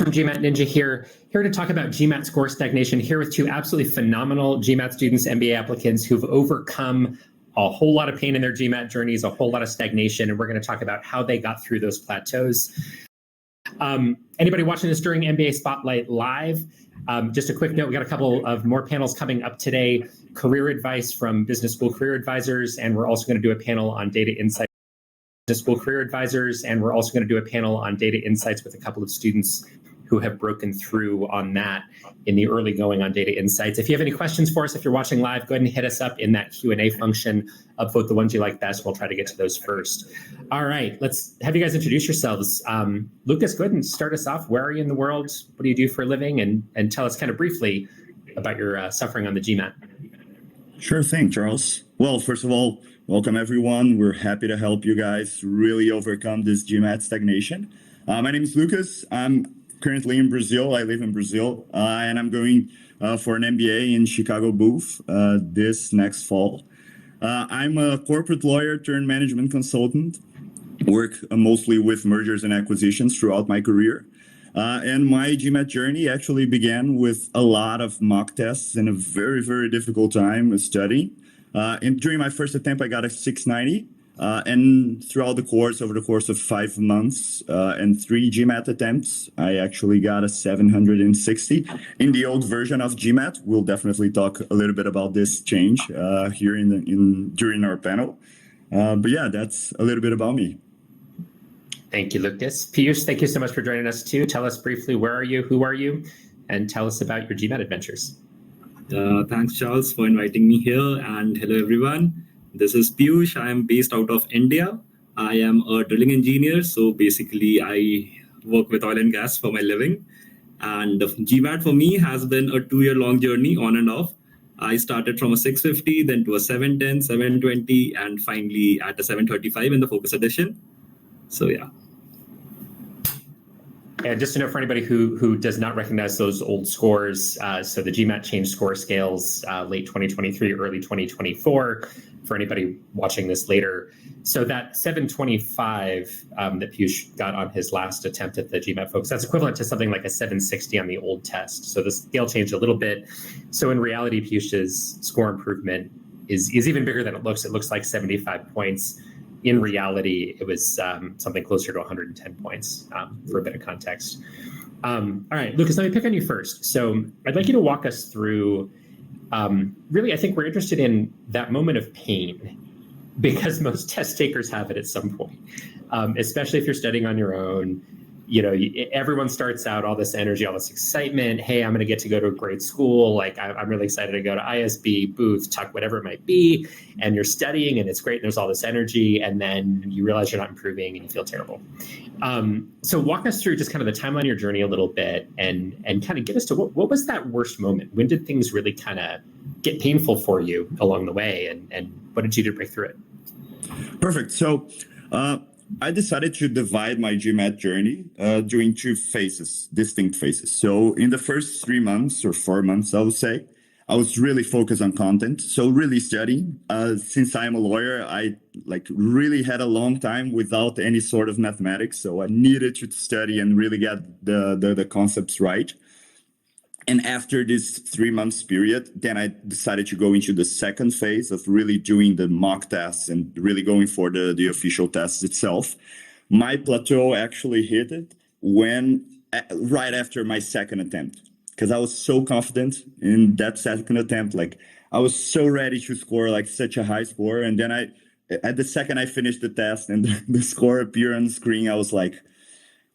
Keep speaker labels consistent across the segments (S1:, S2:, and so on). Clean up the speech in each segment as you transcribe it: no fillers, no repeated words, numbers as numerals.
S1: from GMAT Ninja here to talk about GMAT score stagnation, here with two absolutely phenomenal GMAT students, MBA applicants who've overcome a whole lot of pain in their GMAT journeys, a whole lot of stagnation, and we're going to talk about how they got through those plateaus. Anybody watching this during MBA Spotlight Live, just a quick note, we got a couple of more panels coming up today, career advice from business school career advisors, and we're also going to do a panel on data insights. Business school career advisors, and we're also going to do a panel on data insights with a couple of students who have broken through on that in the early going on data insights. If you have any questions for us, if you're watching live, go ahead and hit us up in that Q&A function. Upvote the ones you like best. We'll try to get to those first. All right, let's have you guys introduce yourselves. Lucas, go ahead and start us off. Where are you in the world? What do you do for a living? And tell us kind of briefly about your suffering on the GMAT.
S2: Sure thing, Charles. Well, first of all, welcome everyone. We're happy to help you guys really overcome this GMAT stagnation. My name is Lucas. I'm currently in Brazil. I live in Brazil, and I'm going for an MBA in Chicago booth this next fall. I'm a corporate lawyer turned management consultant. Work mostly with mergers and acquisitions throughout my career. And my GMAT journey actually began with a lot of mock tests and a very, very difficult time studying. And during my first attempt, I got a 690. And throughout the course, over the course of 5 months and 3 GMAT attempts, I actually got a 760. In the old version of GMAT, we'll definitely talk a little bit about this change here during our panel. But yeah, that's a little bit about me.
S1: Thank you, Lucas. Piyush, thank you so much for joining us too. Tell us briefly, where are you, who are you, and tell us about your GMAT adventures.
S3: Thanks, Charles, for inviting me here. And hello, everyone. This is Piyush. I am based out of India. I am a drilling engineer. So basically, I work with oil and gas for my living. And GMAT for me has been a 2-year-long journey on and off. I started from a 650, then to a 710, 720, and finally at a 735 in the Focus Edition. So yeah.
S1: And just to know for anybody who does not recognize those old scores, so the GMAT changed score scales late 2023, early 2024, for anybody watching this later. So that 725 that Piyush got on his last attempt at the GMAT Focus, that's equivalent to something like a 760 on the old test. So the scale changed a little bit. So in reality, Piyush's score improvement is even bigger than it looks. It looks like 75 points. In reality, it was something closer to 110 points for a bit of context. All right, Lucas, let me pick on you first. So I'd like you to walk us through, really, I think we're interested in that moment of pain because most test takers have it at some point, especially if you're studying on your own. You know, everyone starts out all this energy, all this excitement. Hey, I'm going to get to go to a great school. Like I'm really excited to go to ISB, Booth, Tuck, whatever it might be. And you're studying and it's great. And there's all this energy. And then you realize you're not improving and you feel terrible. So walk us through just kind of the timeline of your journey a little bit and kind of get us to what was that worst moment? When did things really kind of get painful for you along the way? And what did you do to break through it?
S2: Perfect. So, I decided to divide my GMAT journey during 2 phases, distinct phases. So in the first 3 months or 4 months, I would say, I was really focused on content. So really studying. Since I'm a lawyer, I really had a long time without any sort of mathematics. So I needed to study and really get the concepts right. And after this 3 months period, then I decided to go into the second phase of really doing the mock tests and really going for the official test itself. My plateau actually hit it right after my second attempt, because I was so confident in that second attempt. Like I was so ready to score like such a high score. And then at the second I finished the test and the score appeared on the screen, I was like,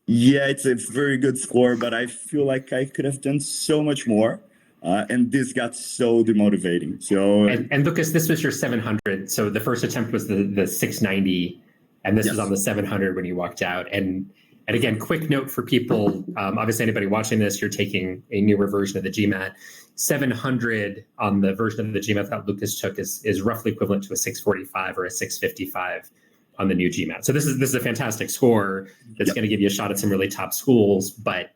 S2: yeah, it's a very good score, but I feel like I could have done so much more. And this got so demotivating. So
S1: and Lucas, this was your 700. So the first attempt was the 690, and this was on the 700 when you walked out. And again, quick note for people, obviously anybody watching this, you're taking a newer version of the GMAT. 700 on the version of the GMAT that Lucas took is roughly equivalent to a 645 or a 655. On the new GMAT. So this is a fantastic score that's going to give you a shot at some really top schools, but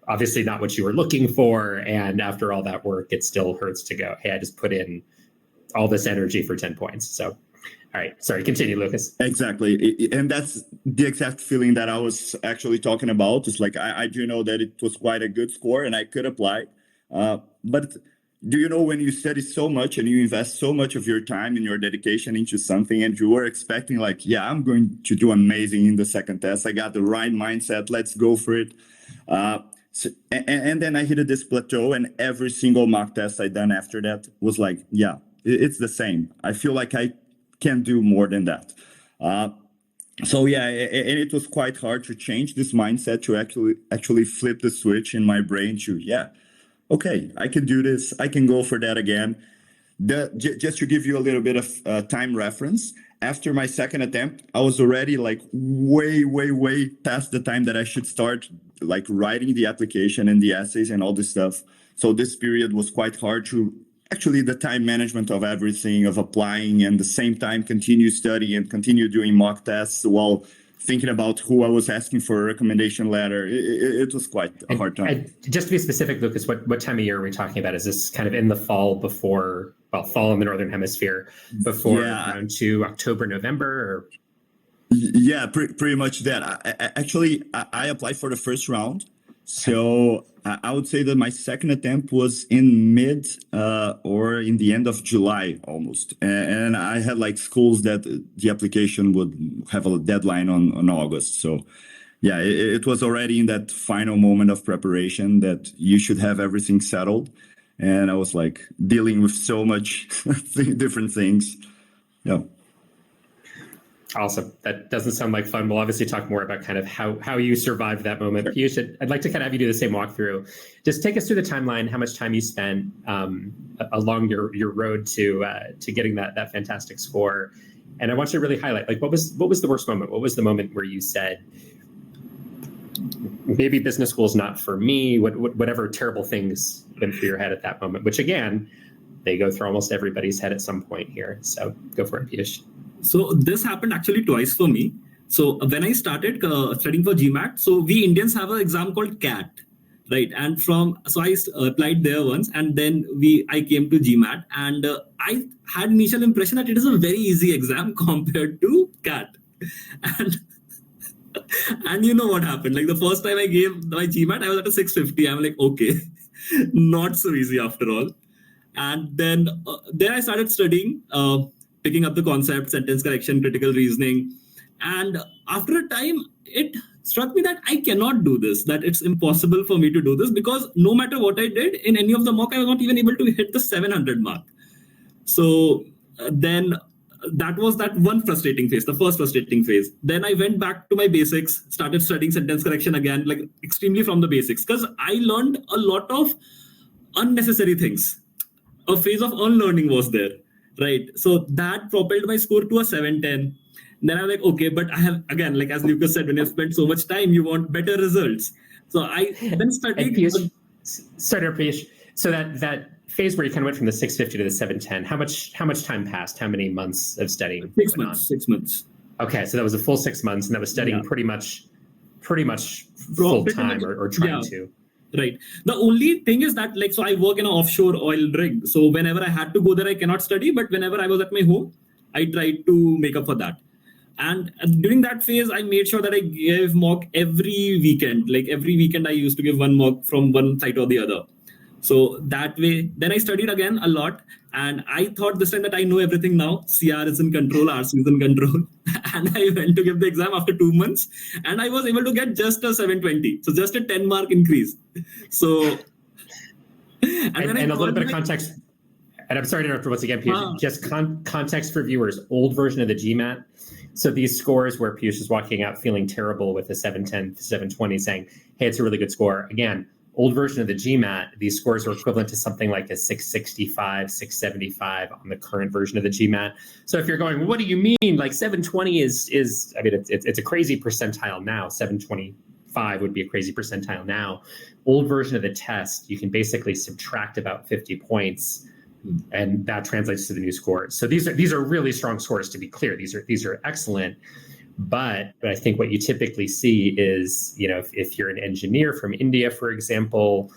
S1: obviously not what you were looking for. And after all that work, it still hurts to go, hey, I just put in all this energy for 10 points. So All right. Sorry, continue, Lucas.
S2: Exactly. And that's the exact feeling that I was actually talking about. It's like, I do know that it was quite a good score and I could apply. But do you know when you study so much and you invest so much of your time and your dedication into something and you were expecting like, yeah, I'm going to do amazing in the second test. I got the right mindset. Let's go for it. And then I hit this plateau and every single mock test I done after that was like, yeah, it's the same. I feel like I can do more than that. So yeah, and it was quite hard to change this mindset to actually flip the switch in my brain to, yeah, okay, I can do this. I can go for that again. Just to give you a little bit of time reference, after my second attempt, I was already like way past the time that I should start like writing the application and the essays and all this stuff. So this period was quite hard to actually the time management of everything, of applying, and the same time continue studying and continue doing mock tests while thinking about who I was asking for a recommendation letter. It was quite a hard time.
S1: And just to be specific, Lucas, what time of year are we talking about? Is this kind of in the fall before, well, fall in the Northern Hemisphere, before around to October, November? Or?
S2: Yeah, pretty much that. I applied for the first round. So I would say that my second attempt was in mid or in the end of July almost. And I had like schools that the application would have a deadline on August. So yeah, it was already in that final moment of preparation that you should have everything settled. And I was like dealing with so much different things. Yeah.
S1: Awesome. That doesn't sound like fun. We'll obviously talk more about kind of how you survived that moment. Piyush, I'd like to kind of have you do the same walkthrough. Just take us through the timeline, how much time you spent along your road to getting that fantastic score. And I want you to really highlight, like, what was the worst moment? What was the moment where you said, maybe business school is not for me, whatever terrible things went through your head at that moment, which again, they go through almost everybody's head at some point here. So go for it, Piyush.
S3: So this happened actually twice for me. So when I started studying for GMAT, so we Indians have an exam called CAT, right? And so I applied there once, and then I came to GMAT, and I had initial impression that it is a very easy exam compared to CAT, and you know what happened? Like the first time I gave my GMAT, I was at a 650. I'm like, okay, not so easy after all. And then I started studying. Picking up the concept, sentence correction, critical reasoning. And after a time, it struck me that I cannot do this, that it's impossible for me to do this, because no matter what I did in any of the mock, I was not even able to hit the 700 mark. So then that was that one frustrating phase, the first frustrating phase. Then I went back to my basics, started studying sentence correction again, like extremely from the basics, because I learned a lot of unnecessary things. A phase of unlearning was there. Right. So that propelled my score to a 710. Then I'm like, okay, but I have, again, like as Lucas said, when you spend so much time, you want better results. So I then studied.
S1: Piyush, so that phase where you kind of went from the 650 to the 710, how much time passed? How many months of studying?
S3: 6 months. 6 months.
S1: Okay, so that was a full 6 months, and that was studying pretty much full time or trying to.
S3: Right. The only thing is that, like, so I work in an offshore oil rig. So whenever I had to go there, I cannot study. But whenever I was at my home, I tried to make up for that. And during that phase, I made sure that I gave mock every weekend. Like every weekend, I used to give one mock from one side or the other. So that way, then I studied again a lot. And I thought this time that I know everything now. CR is in control, RC is in control. And I went to give the exam after 2 months. And I was able to get just a 720. So just a 10 mark increase. So...
S1: And a little bit of context. And I'm sorry to interrupt once again, Piyush. Just context for viewers. Old version of the GMAT. So these scores where Piyush is walking out feeling terrible with a 710, 720, saying, hey, it's a really good score. Again, old version of the GMAT, these scores are equivalent to something like a 665, 675 on the current version of the GMAT. So if you're going, what do you mean? Like 720 is I mean, it's a crazy percentile now. 725 would be a crazy percentile now. Old version of the test, you can basically subtract about 50 points, and that translates to the new score. So these are really strong scores, to be clear. These are excellent. But I think what you typically see is, you know, if you're an engineer from India, for example,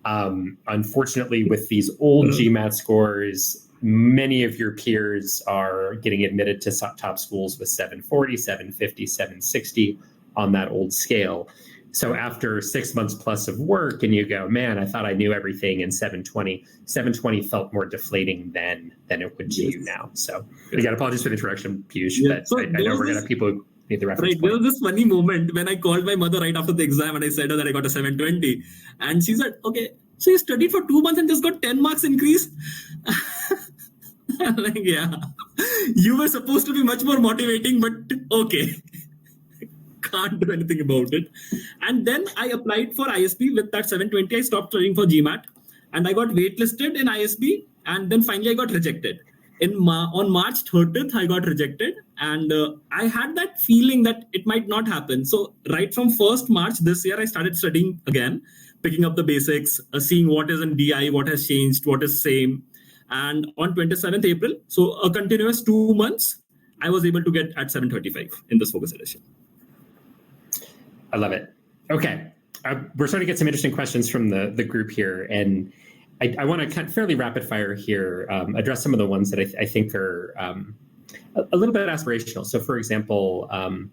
S1: unfortunately, with these old GMAT scores, many of your peers are getting admitted to top schools with 740, 750, 760 on that old scale. So after 6 months plus of work and you go, man, I thought I knew everything in 720 felt more deflating then than it would to you now. So again, apologies for the introduction, Piyush, but
S3: So
S1: I know we're going to have people who need the reference
S3: right, there
S1: point.
S3: was this funny moment when I called my mother right after the exam and I said that I got a 720. And she said, okay, so you studied for 2 months and just got 10 marks increase? I'm like, yeah, you were supposed to be much more motivating, but okay. Can't do anything about it. And then I applied for ISB with that 720. I stopped studying for GMAT and I got waitlisted in ISB. And then finally I got rejected. On March 30th, I got rejected. And I had that feeling that it might not happen. So right from 1st March this year, I started studying again, picking up the basics, seeing what is in DI, what has changed, what is same. And on 27th April, so a continuous 2 months, I was able to get at 735 in this focus edition.
S1: I love it. Okay. We're starting to get some interesting questions from the group here. And I want to kind of fairly rapid fire here, address some of the ones that I think are a little bit aspirational. So for example, and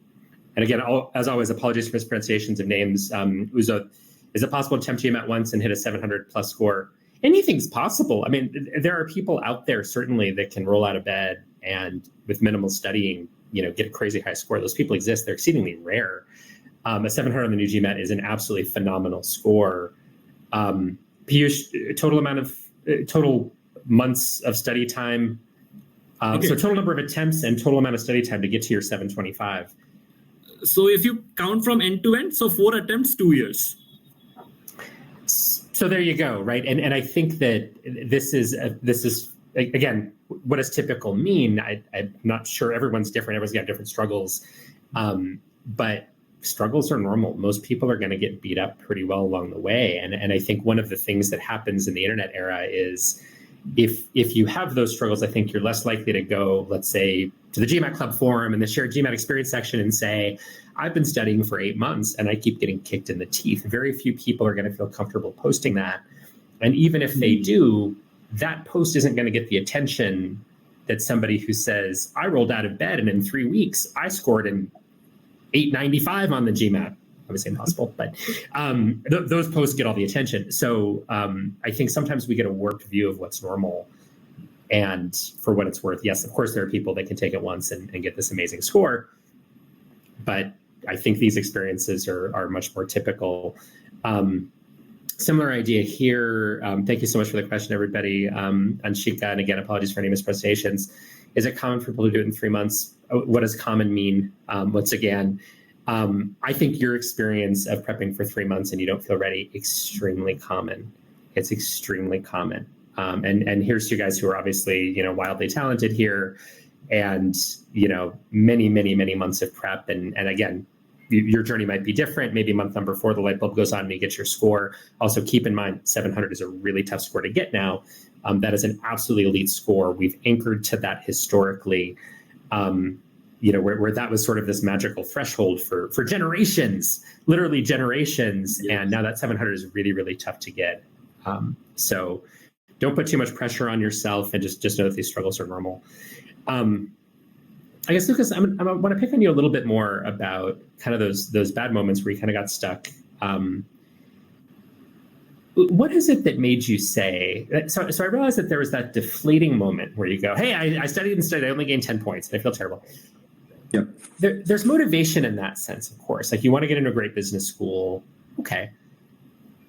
S1: again, as always, apologies for mispronunciations of names. Uzo, is it possible to attempt GMAT once and hit a 700 plus score? Anything's possible. I mean, there are people out there certainly that can roll out of bed and with minimal studying, get a crazy high score. Those people exist. They're exceedingly rare. A 700 on the new GMAT is an absolutely phenomenal score. Piyush, total months of study time.
S3: Okay.
S1: So total number of attempts and total amount of study time to get to your 725.
S3: So if you count from end to end, so 4 attempts, 2 years.
S1: So there you go, right? And I think that this is again, what does typical mean? I'm not sure. Everyone's different. Everyone's got different struggles, but struggles are normal. Most people are going to get beat up pretty well along the way. And I think one of the things that happens in the internet era is if you have those struggles, I think you're less likely to go, let's say, to the GMAT Club forum and the shared GMAT experience section and say, I've been studying for 8 months and I keep getting kicked in the teeth. Very few people are going to feel comfortable posting that. And even if they do, that post isn't going to get the attention that somebody who says, I rolled out of bed and in 3 weeks, I scored in 895 on the GMAT. Obviously impossible, but those posts get all the attention. So I think sometimes we get a warped view of what's normal. And for what it's worth, yes, of course, there are people that can take it once and get this amazing score. But I think these experiences are much more typical. Similar idea here. Thank you so much for the question, everybody. Anshika, and again, apologies for any mispronunciations. Is it common for people to do it in 3 months? What does common mean? Once again, I think your experience of prepping for 3 months and you don't feel ready, extremely common. It's extremely common. And here's to you guys who are obviously, wildly talented here and, many, many, many months of prep. And again, your journey might be different. Maybe month number 4, the light bulb goes on and you get your score. Also keep in mind, 700 is a really tough score to get now. That is an absolutely elite score. We've anchored to that historically, where that was sort of this magical threshold for generations, literally generations. Yes. And now that 700 is really, really tough to get. So don't put too much pressure on yourself and just know that these struggles are normal. I guess, Lucas, I want to pick on you a little bit more about kind of those bad moments where you kind of got stuck. What is it that made you say, so I realized that there was that deflating moment where you go, hey, I studied and studied, I only gained 10 points and I feel terrible.
S2: Yep.
S1: There's motivation in that sense, of course. Like you want to get into a great business school. Okay.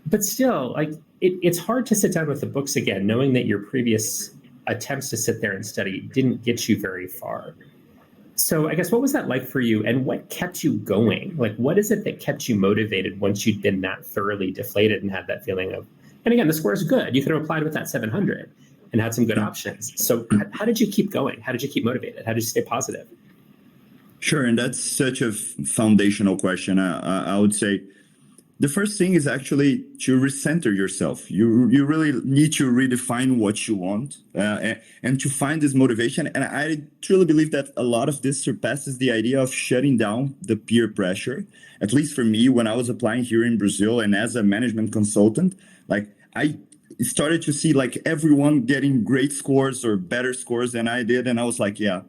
S1: But still, like it's hard to sit down with the books again, knowing that your previous attempts to sit there and study didn't get you very far. So I guess what was that like for you and what kept you going? Like, what is it that kept you motivated once you'd been that thoroughly deflated and had that feeling of, and again, the score is good. You could have applied with that 700 and had some good options. So how did you keep going? How did you keep motivated? How did you stay positive?
S2: Sure. And that's such a foundational question. I would say the first thing is actually to recenter yourself. You really need to redefine what you want and to find this motivation. And I truly believe that a lot of this surpasses the idea of shutting down the peer pressure. At least for me, when I was applying here in Brazil and as a management consultant, like I started to see like everyone getting great scores or better scores than I did. And I was like, yeah,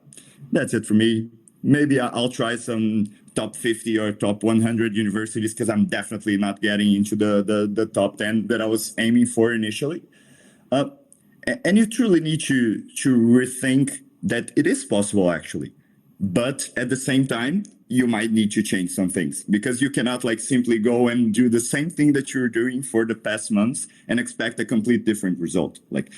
S2: that's it for me. Maybe I'll try some top 50 or top 100 universities because I'm definitely not getting into the top 10 that I was aiming for initially. And you truly need to rethink that it is possible, actually. But at the same time, you might need to change some things because you cannot like simply go and do the same thing that you're doing for the past months and expect a complete different result. Like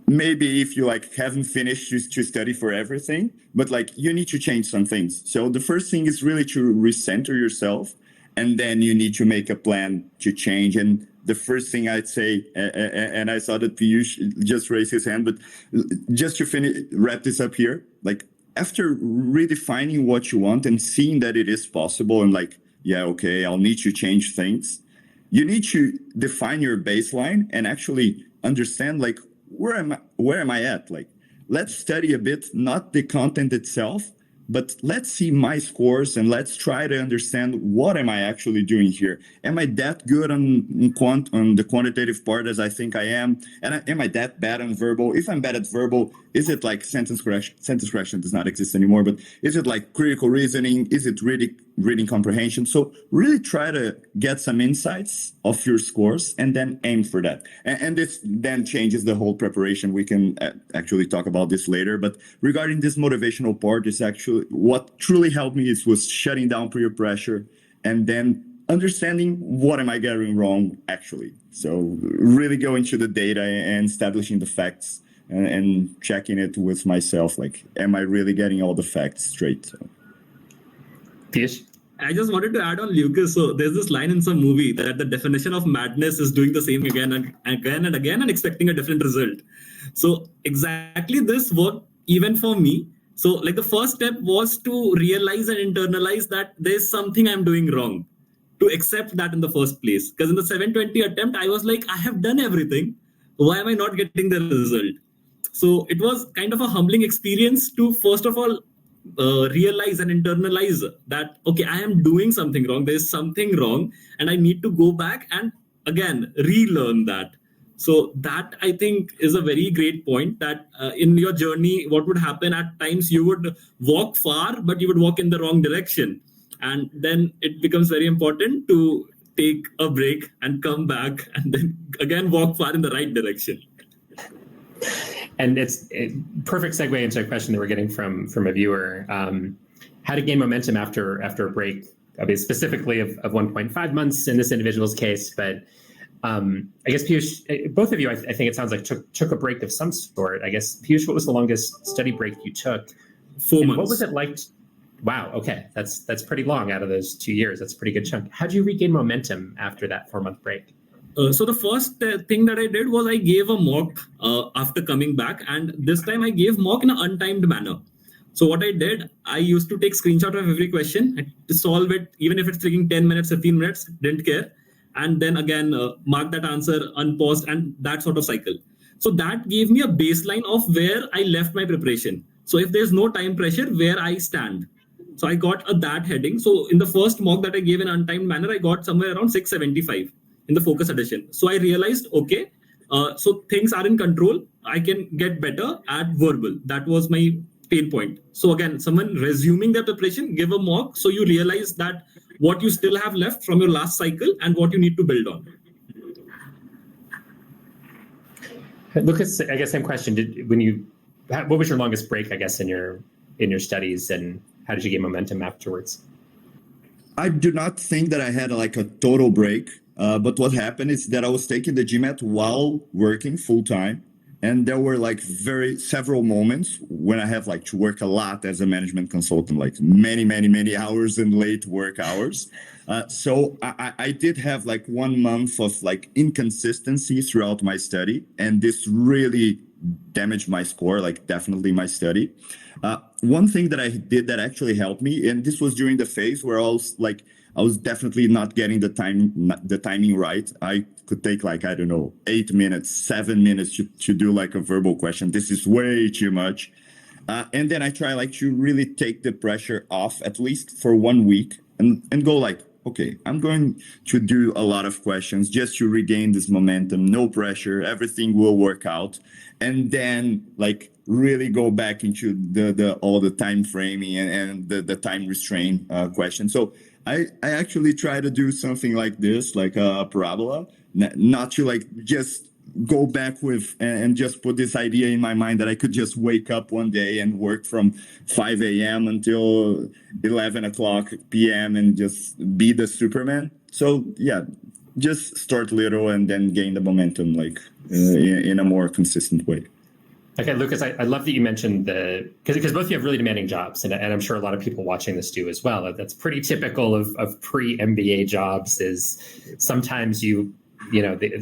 S2: maybe if you like haven't finished to study for everything, but like you need to change some things. So the first thing is really to recenter yourself, and then you need to make a plan to change. And the first thing I'd say, and I saw that Piyush just raised his hand, but just to wrap this up here, like after redefining what you want and seeing that it is possible and like, yeah, okay, I'll need to change things. You need to define your baseline and actually understand like, where am I at? Like, let's study a bit, not the content itself, but let's see my scores and let's try to understand what am I actually doing here. Am I that good on the quantitative part as I think I am? And am I that bad on verbal? If I'm bad at verbal, is it like sentence correction? Sentence correction does not exist anymore, but is it like critical reasoning? Is it reading comprehension? So really try to get some insights of your scores and then aim for that. And this then changes the whole preparation. We can actually talk about this later, but regarding this motivational part, is actually what truly helped me was shutting down peer pressure and then understanding what am I getting wrong actually. So really going to the data and establishing the facts and checking it with myself, like, am I really getting all the facts straight? So.
S1: Piyush?
S3: I just wanted to add on Lucas. So there's this line in some movie that the definition of madness is doing the same again and again and again and expecting a different result. So exactly this worked even for me. So like the first step was to realize and internalize that there's something I'm doing wrong, to accept that in the first place. Because in the 720 attempt, I was like, I have done everything. Why am I not getting the result? So it was kind of a humbling experience to, first of all, realize and internalize that, okay, I am doing something wrong. There's something wrong. And I need to go back and again, relearn that. So that I think is a very great point that in your journey, what would happen at times, you would walk far, but you would walk in the wrong direction. And then it becomes very important to take a break and come back and then again walk far in the right direction.
S1: And it's a perfect segue into a question that we're getting from a viewer. How to gain momentum after a break, I mean, specifically of 1.5 months in this individual's case. But I guess, Piyush, both of you, I think it sounds like took a break of some sort. I guess, Piyush, what was the longest study break you took?
S3: 4 months.
S1: What was it like? Wow. Okay. That's pretty long out of those 2 years. That's a pretty good chunk. How did you regain momentum after that 4-month break?
S3: So the first thing that I did was I gave a mock after coming back, and this time I gave mock in an untimed manner. So what I did, I used to take screenshot of every question to solve it, even if it's taking 10 minutes, 15 minutes, didn't care. And then again, mark that answer unpaused and that sort of cycle. So that gave me a baseline of where I left my preparation. So if there's no time pressure, where I stand. So I got that heading. So in the first mock that I gave in untimed manner, I got somewhere around 675 in the focus edition. So I realized, okay, so things are in control. I can get better at verbal. That was my pain point. So again, someone resuming their preparation, give a mock. So you realize that what you still have left from your last cycle and what you need to build on.
S1: Lucas, I guess same question. What was your longest break, I guess, in your studies, and how did you gain momentum afterwards?
S2: I do not think that I had like a total break. But what happened is that I was taking the GMAT while working full time. And there were like several moments when I have like to work a lot as a management consultant, like many hours and late work hours. So I did have like 1 month of like inconsistency throughout my study. And this really damaged my score, like definitely my study. One thing that I did that actually helped me, and this was during the phase where I was definitely not getting the timing right. I could take like, I don't know, 8 minutes, 7 minutes to do like a verbal question. This is way too much. And then I try like to really take the pressure off, at least for 1 week, and go like, okay, I'm going to do a lot of questions just to regain this momentum, no pressure, everything will work out. And then like really go back into the all the time framing and the time restraint question. So I actually try to do something like this, like a parabola, not to like just go back with and just put this idea in my mind that I could just wake up one day and work from 5 a.m. until 11 o'clock p.m. and just be the Superman. So yeah, just start little and then gain the momentum like in a more consistent way.
S1: Okay, Lucas, I love that you mentioned because both of you have really demanding jobs, and I'm sure a lot of people watching this do as well. That's pretty typical of pre-MBA jobs. Is sometimes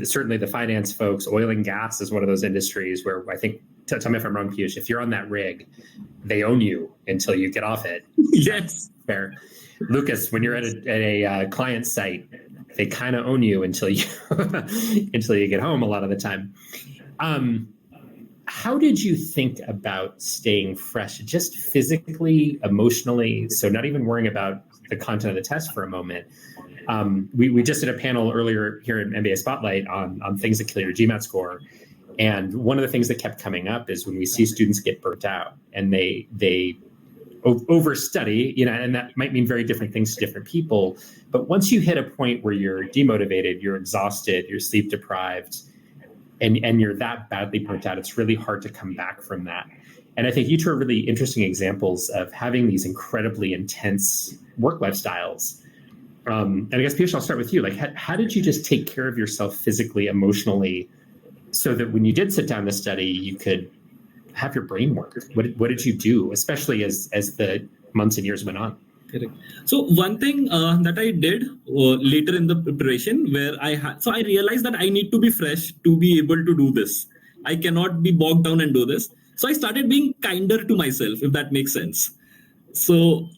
S1: certainly the finance folks, oil and gas is one of those industries where I think, tell me if I'm wrong, Piyush, if you're on that rig, they own you until you get off it.
S3: Yes.
S1: Fair. Lucas, when you're at a client site, they kind of own you until you until you get home a lot of the time. How did you think about staying fresh, just physically, emotionally? So not even worrying about the content of the test for a moment. We just did a panel earlier here at MBA Spotlight on things that kill your GMAT score. And one of the things that kept coming up is when we see students get burnt out and they overstudy, and that might mean very different things to different people. But once you hit a point where you're demotivated, you're exhausted, you're sleep deprived, and you're that badly burnt out, it's really hard to come back from that. And I think you two are really interesting examples of having these incredibly intense work lifestyles. And I guess, Piyush, I'll start with you. Like, how did you just take care of yourself physically, emotionally, so that when you did sit down to study, you could have your brain work? What did you do, especially as the months and years went on?
S3: Correct. So one thing that I did later in the preparation, where I realized that I need to be fresh to be able to do this. I cannot be bogged down and do this. So I started being kinder to myself, if that makes sense. So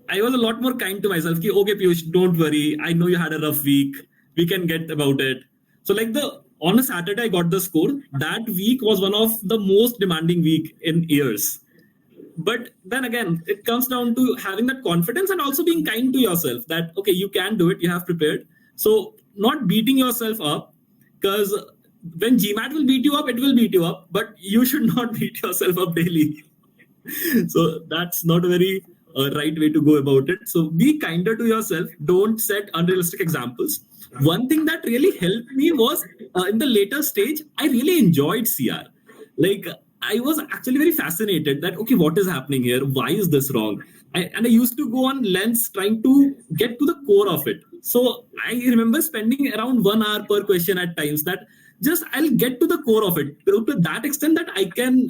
S3: I was a lot more kind to myself. Okay, Piyush, don't worry. I know you had a rough week. We can get about it. So on a Saturday, I got the score. That week was one of the most demanding week in years. But then again, it comes down to having that confidence and also being kind to yourself that, okay, you can do it. You have prepared. So not beating yourself up, because when GMAT will beat you up, it will beat you up, but you should not beat yourself up daily. So that's not a very right way to go about it. So be kinder to yourself. Don't set unrealistic examples. One thing that really helped me was in the later stage, I really enjoyed CR. I was actually very fascinated that, okay, what is happening here? Why is this wrong? I used to go on lengths trying to get to the core of it. So I remember spending around 1 hour per question at times that just I'll get to the core of it to that extent that I can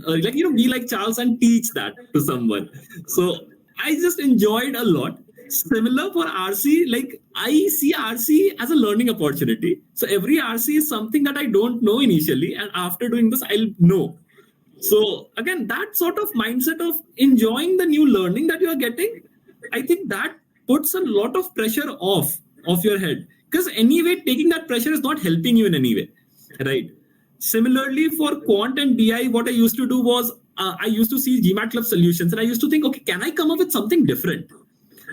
S3: be like Charles and teach that to someone. So I just enjoyed a lot. Similar for RC, I see RC as a learning opportunity. So every RC is something that I don't know initially, and after doing this, I'll know. So again, that sort of mindset of enjoying the new learning that you are getting, I think that puts a lot of pressure off your head. Because anyway, taking that pressure is not helping you in any way, right? Similarly, for quant and BI, what I used to do was I used to see GMAT Club solutions, and I used to think, okay, can I come up with something different?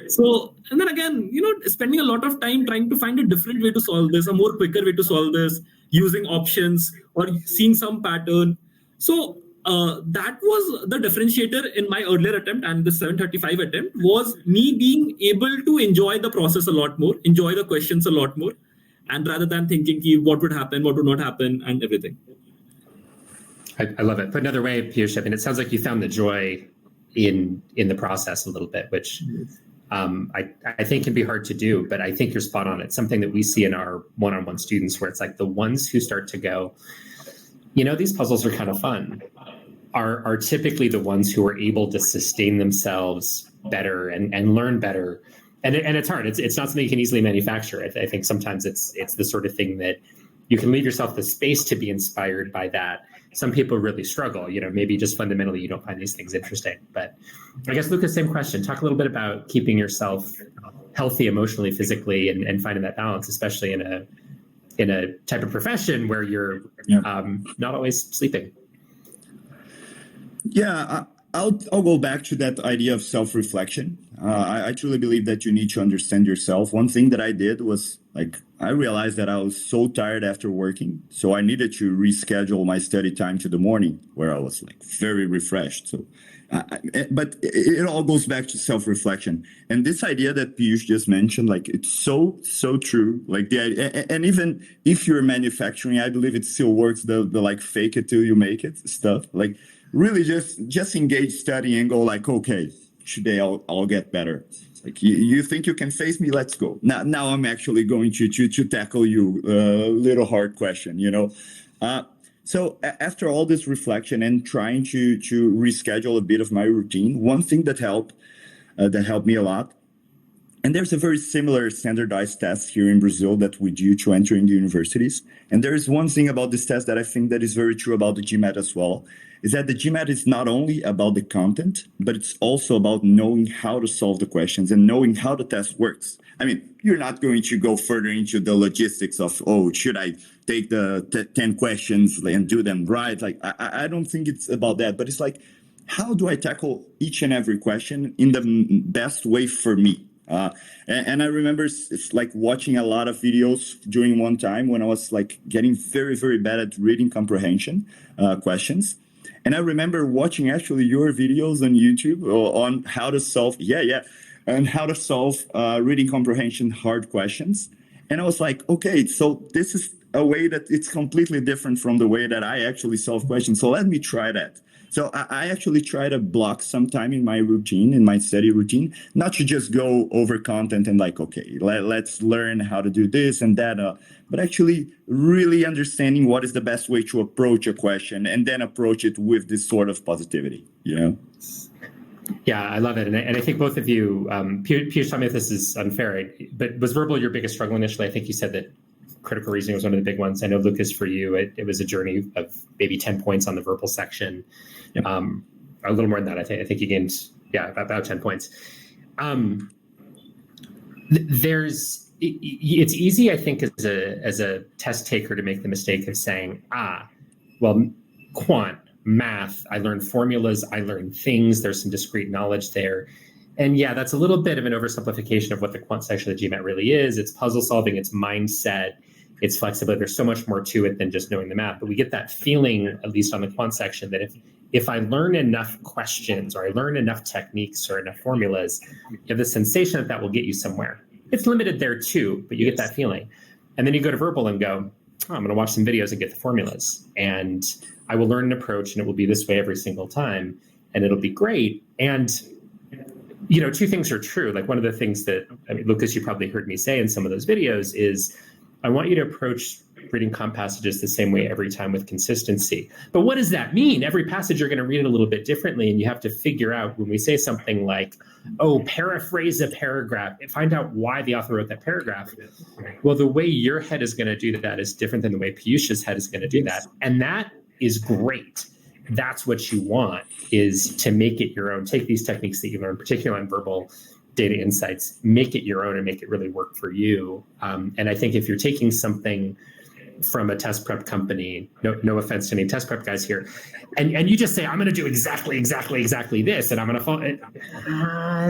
S3: So, and then again, spending a lot of time trying to find a different way to solve this, a more quicker way to solve this, using options or seeing some pattern. So that was the differentiator in my earlier attempt, and the 735 attempt was me being able to enjoy the process a lot more, enjoy the questions a lot more, and rather than thinking what would happen, what would not happen, and everything.
S1: I love it. Put another way, Piyush, I mean, it sounds like you found the joy in the process a little bit, which I think can be hard to do, but I think you're spot on. It's something that we see in our one-on-one students where it's like the ones who start to go, these puzzles are kind of fun, are typically the ones who are able to sustain themselves better and learn better. And it's hard. It's not something you can easily manufacture. I think sometimes it's the sort of thing that you can leave yourself the space to be inspired by that. Some people really struggle, maybe just fundamentally you don't find these things interesting. But I guess, Lucas, same question. Talk a little bit about keeping yourself healthy emotionally, physically, and finding that balance, especially in a type of profession where you're not always sleeping.
S2: Yeah, I'll go back to that idea of self-reflection. I truly believe that you need to understand yourself. One thing that I did was I realized that I was so tired after working, so I needed to reschedule my study time to the morning, where I was very refreshed. So, but it all goes back to self-reflection, and this idea that Piyush just mentioned, it's so true. And even if you're manufacturing, I believe it still works. The fake it till you make it stuff. Really just engage, study, and go okay, today I'll get better. You think you can face me? Let's go. Now I'm actually going to tackle you a little hard question, So after all this reflection and trying to reschedule a bit of my routine, one thing that helped me a lot, and there's a very similar standardized test here in Brazil that we do to enter into universities. And there is one thing about this test that I think that is very true about the GMAT as well, is that the GMAT is not only about the content, but it's also about knowing how to solve the questions and knowing how the test works. I mean, you're not going to go further into the logistics of, should I take the 10 questions and do them right? I don't think it's about that, but it's how do I tackle each and every question in the best way for me? And I remember it's watching a lot of videos during one time when I was getting very, very bad at reading comprehension questions. And I remember watching actually your videos on YouTube on how to solve, and how to solve reading comprehension hard questions. And I was okay, so this is a way that it's completely different from the way that I actually solve questions. So let me try that. So I actually try to block some time in my routine, in my study routine, not to just go over content and okay, let's learn how to do this and that, but actually really understanding what is the best way to approach a question and then approach it with this sort of positivity,
S1: Yeah, I love it. And I think both of you, Piyush, tell me if this is unfair, but was verbal your biggest struggle initially? I think you said that critical reasoning was one of the big ones. I know, Lucas, for you, it was a journey of maybe 10 points on the verbal section. Yep. A little more than that. I think you gained, about 10 points. It's easy, I think, as a test taker to make the mistake of saying, quant, math, I learned formulas, I learned things, there's some discrete knowledge there. And that's a little bit of an oversimplification of what the quant section of the GMAT really is. It's puzzle solving, it's mindset, it's flexibility. There's so much more to it than just knowing the math. But we get that feeling, at least on the quant section, that if I learn enough questions or I learn enough techniques or enough formulas, you have the sensation that will get you somewhere. It's limited there too, but you get that feeling. And then you go to verbal and go, I'm going to watch some videos and get the formulas. And I will learn an approach and it will be this way every single time. And it'll be great. And two things are true. One of the things that, Lucas, you probably heard me say in some of those videos is I want you to approach reading comp passages the same way every time with consistency. But what does that mean? Every passage you're going to read it a little bit differently, and you have to figure out when we say something like, paraphrase a paragraph, find out why the author wrote that paragraph. Well, the way your head is going to do that is different than the way Piyush's head is going to do that. And that is great. That's what you want, is to make it your own. Take these techniques that you learn, particularly on verbal data insights, make it your own and make it really work for you. And I think if you're taking something from a test prep company, no offense to any test prep guys here, and you just say, I'm going to do exactly this, and I'm going to follow it,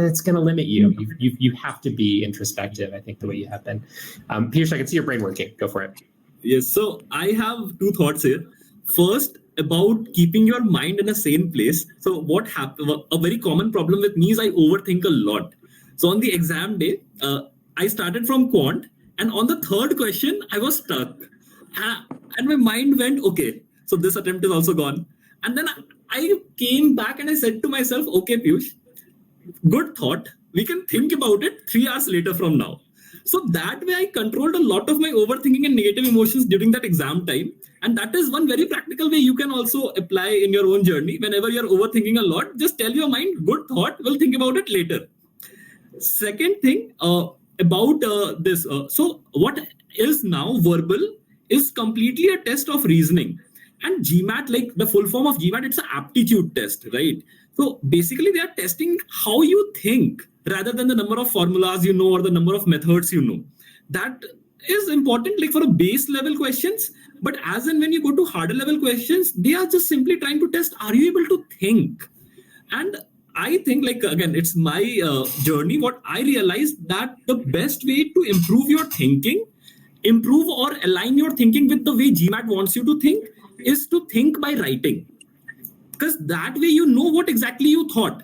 S1: it's going to limit you. You have to be introspective, I think, the way you have been. Piyush, I can see your brain working. Go for it.
S3: Yes, so I have two thoughts here. First, about keeping your mind in a sane place. So what happened? A very common problem with me is I overthink a lot. So on the exam day, I started from quant, and on the third question, I was stuck. And my mind went, okay, so this attempt is also gone. And then I came back and I said to myself, okay, Piyush, good thought. We can think about it 3 hours later from now. So that way I controlled a lot of my overthinking and negative emotions during that exam time. And that is one very practical way you can also apply in your own journey. Whenever you're overthinking a lot, just tell your mind, good thought, we'll think about it later. Second thing about this. So what is now verbal is completely a test of reasoning. And GMAT, like the full form of GMAT, it's an aptitude test, right? So basically they are testing how you think rather than the number of formulas you know or the number of methods you know. That is important like for a base level questions, but as and when you go to harder level questions, they are just simply trying to test, are you able to think? And I think, like, again, it's my journey. What I realized that the best way to improve your thinking, improve or align your thinking with the way GMAT wants you to think, is to think by writing. Because that way you know what exactly you thought.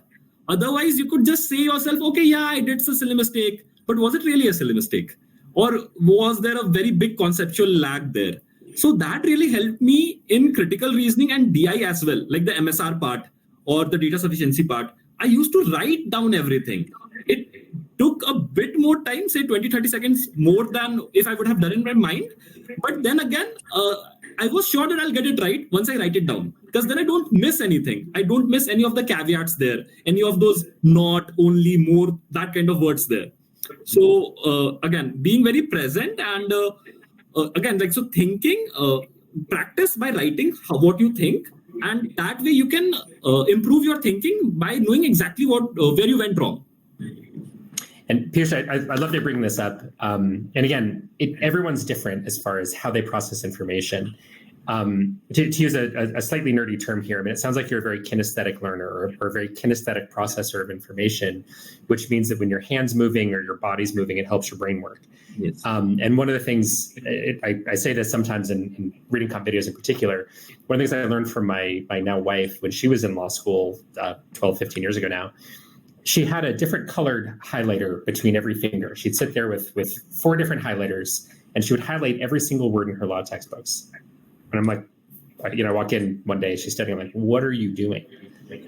S3: Otherwise, you could just say yourself, okay, yeah, I did a silly mistake. But was it really a silly mistake? Or was there a very big conceptual lag there? So that really helped me in critical reasoning and DI as well, like the MSR part or the data sufficiency part. I used to write down everything. It took a bit more time, say 20, 30 seconds more than if I would have done in my mind. But then again, I was sure that I'll get it right once I write it down, because then I don't miss anything. I don't miss any of the caveats there, any of those not, only, more, that kind of words there. So again, being very present and again, like, so thinking, practice by writing what you think, and that way you can improve your thinking by knowing exactly what where you went wrong.
S1: And Piyush, I'd love to bring this up. And again, everyone's different as far as how they process information. To use a slightly nerdy term here, I mean, it sounds like you're a very kinesthetic learner or a very kinesthetic processor of information, which means that when your hand's moving or your body's moving, it helps your brain work.
S3: Yes.
S1: And one of the things, I say this sometimes in reading comp videos in particular, one of the things I learned from my now wife when she was in law school 12, 15 years ago now, she had a different colored highlighter between every finger. She'd sit there with 4 different highlighters, and she would highlight every single word in her law textbooks. And I'm like, I walk in one day, she's studying, I'm like, what are you doing?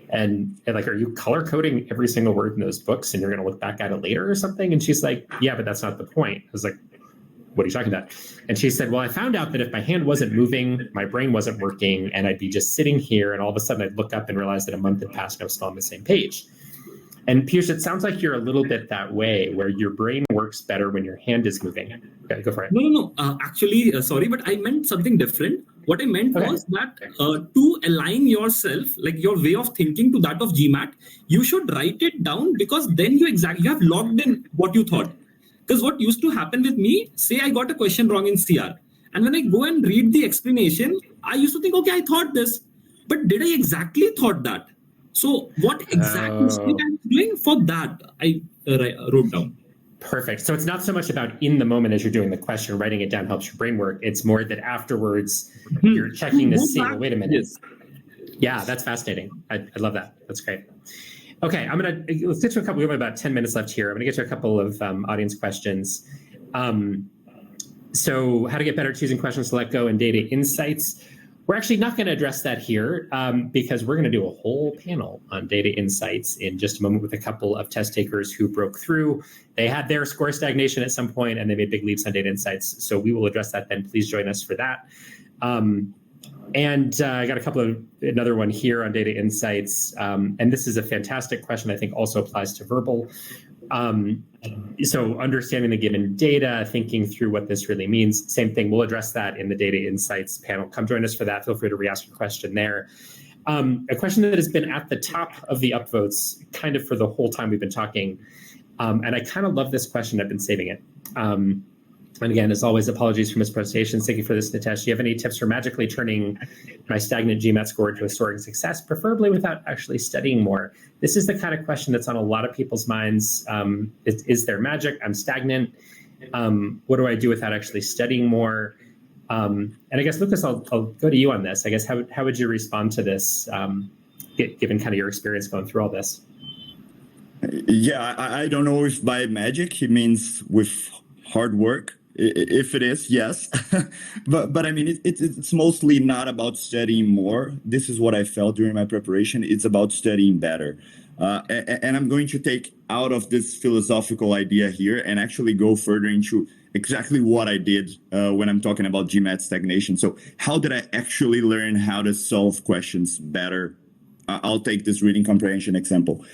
S1: And like, are you color coding every single word in those books and you're going to look back at it later or something? And she's like, yeah, but that's not the point. I was like, what are you talking about? And she said, well, I found out that if my hand wasn't moving, my brain wasn't working, and I'd be just sitting here, and all of a sudden I'd look up and realize that a month had passed and I was still on the same page. And Piyush, it sounds like you're a little bit that way, where your brain works better when your hand is moving. Okay, go for it.
S3: No. Actually, sorry, but I meant something different. What I meant was that to align yourself, like your way of thinking, to that of GMAT, you should write it down, because then you have logged in what you thought. Because what used to happen with me, say I got a question wrong in CR, and when I go and read the explanation, I used to think, okay, I thought this, but did I exactly thought that? So what exact mistake I'm doing, for that I wrote down.
S1: Perfect. So it's not so much about in the moment as you're doing the question, writing it down helps your brain work. It's more that afterwards you're checking to see, wait a minute. Yes. Yeah, that's fascinating. I love that. That's great. Okay, let's get to a couple. We have about 10 minutes left here. I'm going to get to a couple of audience questions. So how to get better at choosing questions to let go and data insights. We're actually not going to address that here because we're going to do a whole panel on data insights in just a moment with a couple of test takers who broke through. They had their score stagnation at some point and they made big leaps on data insights. So we will address that then. Please join us for that. And I got another one here on data insights. And this is a fantastic question. I think also applies to verbal. So understanding the given data, thinking through what this really means, same thing. We'll address that in the data insights panel. Come join us for that. Feel free to re-ask your question there. A question that has been at the top of the upvotes kind of for the whole time we've been talking. And I kind of love this question. I've been saving it. And again, as always, apologies for mispronunciations. Thank you for this, Nitesh. Do you have any tips for magically turning my stagnant GMAT score into a soaring success, preferably without actually studying more? This is the kind of question that's on a lot of people's minds. Is there magic? I'm stagnant. What do I do without actually studying more? And I guess, Lucas, I'll go to you on this. I guess, how would you respond to this, given kind of your experience going through all this?
S2: Yeah, I don't know if by magic he means with hard work. If it is, yes. but I mean, it's mostly not about studying more. This is what I felt during my preparation. It's about studying better. And I'm going to take out of this philosophical idea here and actually go further into exactly what I did when I'm talking about GMAT stagnation. So how did I actually learn how to solve questions better? I'll take this reading comprehension example.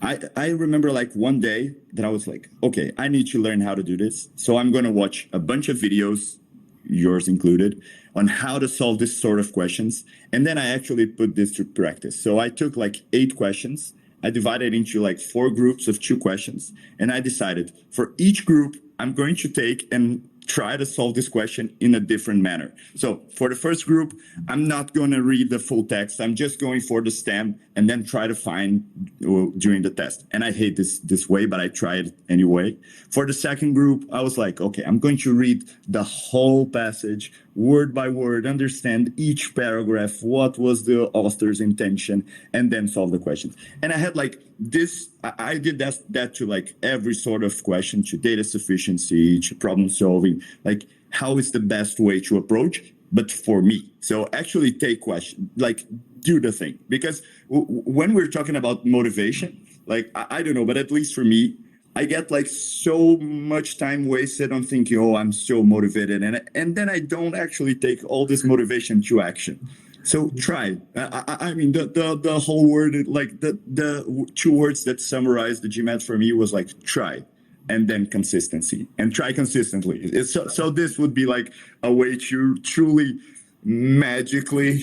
S2: I remember like one day that I was like, okay, I need to learn how to do this. So I'm going to watch a bunch of videos, yours included, on how to solve this sort of questions. And then I actually put this to practice. So I took like 8 questions. I divided into like 4 groups of 2 questions. And I decided for each group, I'm going to take and try to solve this question in a different manner. So for the first group, I'm not going to read the full text. I'm just going for the stem and then try to find during the test. And I hate this way, but I tried anyway. For the second group, I was like, okay, I'm going to read the whole passage word by word, understand each paragraph, what was the author's intention, and then solve the questions. And I had like this, I did that to like every sort of question, to data sufficiency, to problem solving, like how is the best way to approach, but for me. So actually take question, like do the thing. Because when we're talking about motivation, like, I don't know, but at least for me, I get like so much time wasted on thinking, oh, I'm so motivated. And then I don't actually take all this motivation to action. So try. I mean, the whole word, like the two words that summarize the GMAT for me was like try and then consistency, and try consistently. So this would be like a way to truly magically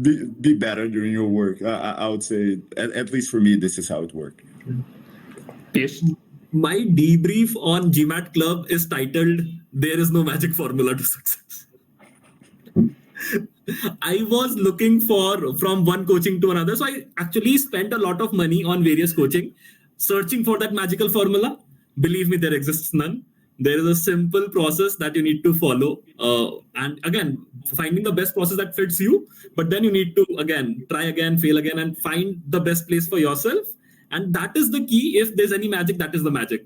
S2: be better during your work. I would say, at least for me, this is how it worked.
S1: Piyush?
S3: My debrief on GMAT Club is titled, "There is no magic formula to success." I was looking from one coaching to another. So I actually spent a lot of money on various coaching, searching for that magical formula. Believe me, there exists none. There is a simple process that you need to follow. And again, finding the best process that fits you. But then you need to, again, try again, fail again, and find the best place for yourself. And that is the key. If there's any magic, that is the magic.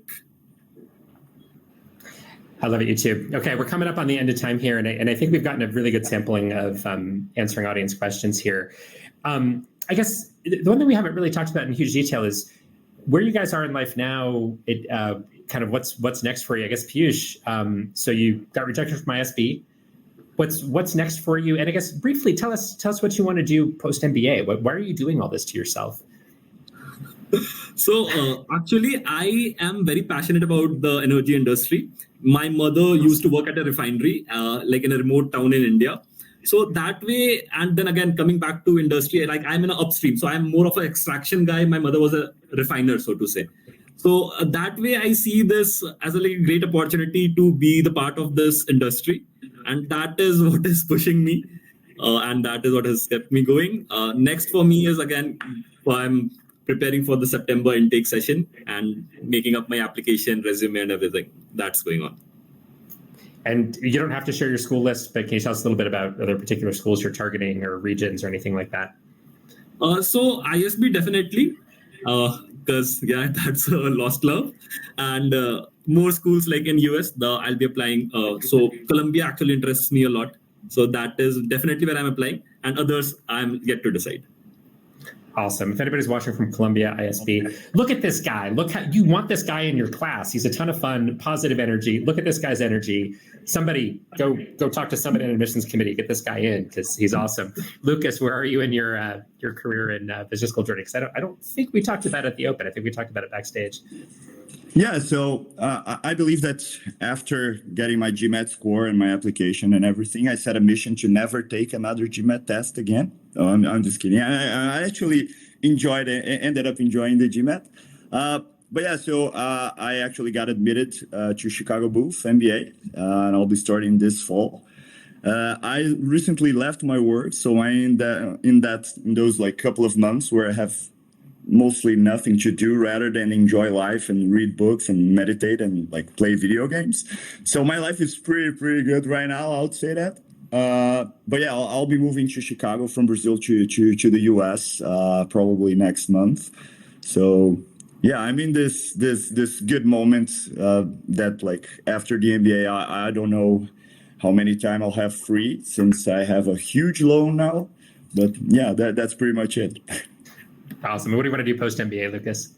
S1: I love it, you too. Okay, we're coming up on the end of time here, and I think we've gotten a really good sampling of answering audience questions here. I guess the one thing we haven't really talked about in huge detail is where you guys are in life now. Kind of what's next for you. I guess Piyush. So you got rejected from ISB. What's next for you? And I guess briefly tell us what you want to do post MBA. Why are you doing all this to yourself?
S3: So actually, I am very passionate about the energy industry. My mother used to work at a refinery, like in a remote town in India. So that way, and then again, coming back to industry, like I'm in an upstream. So I'm more of an extraction guy. My mother was a refiner, so to say. So that way, I see this as a like, great opportunity to be the part of this industry. And that is what is pushing me. And that is what has kept me going. Next for me is, again, I'm preparing for the September intake session and making up my application, resume, and everything. That's going on.
S1: And you don't have to share your school list, but can you tell us a little bit about other particular schools you're targeting or regions or anything like that?
S3: So ISB definitely, because that's a lost love. And more schools like in US, I'll be applying. So Columbia actually interests me a lot. So that is definitely where I'm applying. And others, I'm yet to decide.
S1: Awesome. If anybody's watching from Columbia ISB, look at this guy. Look how you want this guy in your class. He's a ton of fun, positive energy. Look at this guy's energy. Somebody go talk to somebody in admissions committee. Get this guy in because he's awesome. Lucas, where are you in your career in business school journey? Because I don't think we talked about it at the open. I think we talked about it backstage.
S2: Yeah, so I believe that after getting my GMAT score and my application and everything, I set a mission to never take another GMAT test again. Oh, I'm just kidding. I actually ended up enjoying the GMAT. But yeah, so I actually got admitted to Chicago Booth MBA, and I'll be starting this fall. I recently left my work, so I'm in those like couple of months where I have mostly nothing to do rather than enjoy life and read books and meditate and like play video games. So my life is pretty good right now. I would say that. But yeah, I'll be moving to Chicago from Brazil to the US probably next month. So yeah, I'm in this good moment that like after the MBA, I don't know how many time I'll have free since I have a huge loan now. But yeah, that's pretty much it.
S1: Awesome. What do you want to do post MBA, Lucas?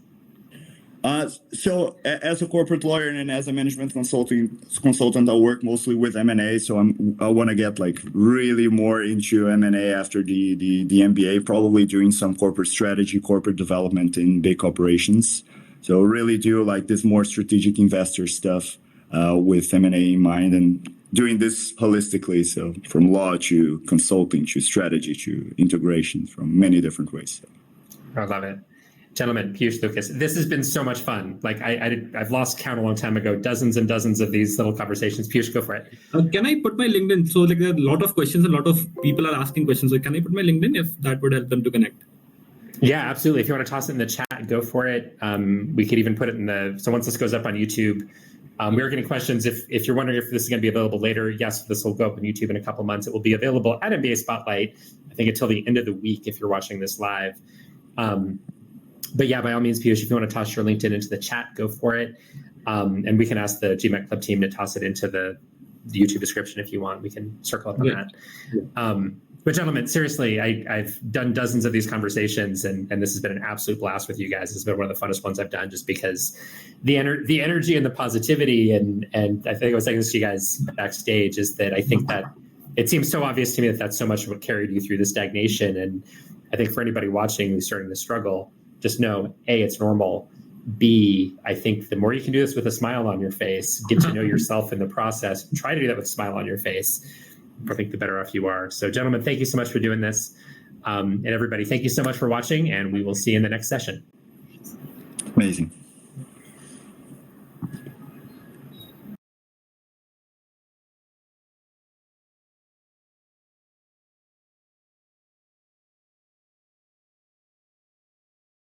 S2: So as a corporate lawyer and as a management consultant, I work mostly with M&A. So I want to get like really more into M&A after the MBA, probably doing some corporate strategy, corporate development in big corporations. So really do like this more strategic investor stuff with M&A in mind and doing this holistically. So from law to consulting to strategy to integration from many different ways.
S1: I love it. Gentlemen, Piyush, Lucas, this has been so much fun. Like I've lost count a long time ago, dozens and dozens of these little conversations. Piyush, go for it.
S3: Can I put my LinkedIn? So like there are a lot of questions, a lot of people are asking questions. So can I put my LinkedIn if that would help them to connect?
S1: Yeah, absolutely. If you want to toss it in the chat, go for it. We could even put it in so once this goes up on YouTube, we are getting questions. If you're wondering if this is going to be available later, yes, this will go up on YouTube in a couple months. It will be available at MBA Spotlight, I think until the end of the week if you're watching this live. But yeah, by all means, Piyush, if you want to toss your LinkedIn into the chat, go for it. And we can ask the GMAT Club team to toss it into the YouTube description if you want. We can circle up on that. Yeah. But gentlemen, seriously, I've done dozens of these conversations, and this has been an absolute blast with you guys. It's been one of the funnest ones I've done, just because the energy and the positivity, and I think I was saying this to you guys backstage, is that I think that it seems so obvious to me that that's so much of what carried you through the stagnation. And I think for anybody watching who's starting to struggle, just know, A, it's normal. B, I think the more you can do this with a smile on your face, get to know yourself in the process, try to do that with a smile on your face, I think the better off you are. So gentlemen, thank you so much for doing this. And everybody, thank you so much for watching, and we will see you in the next session.
S2: Amazing.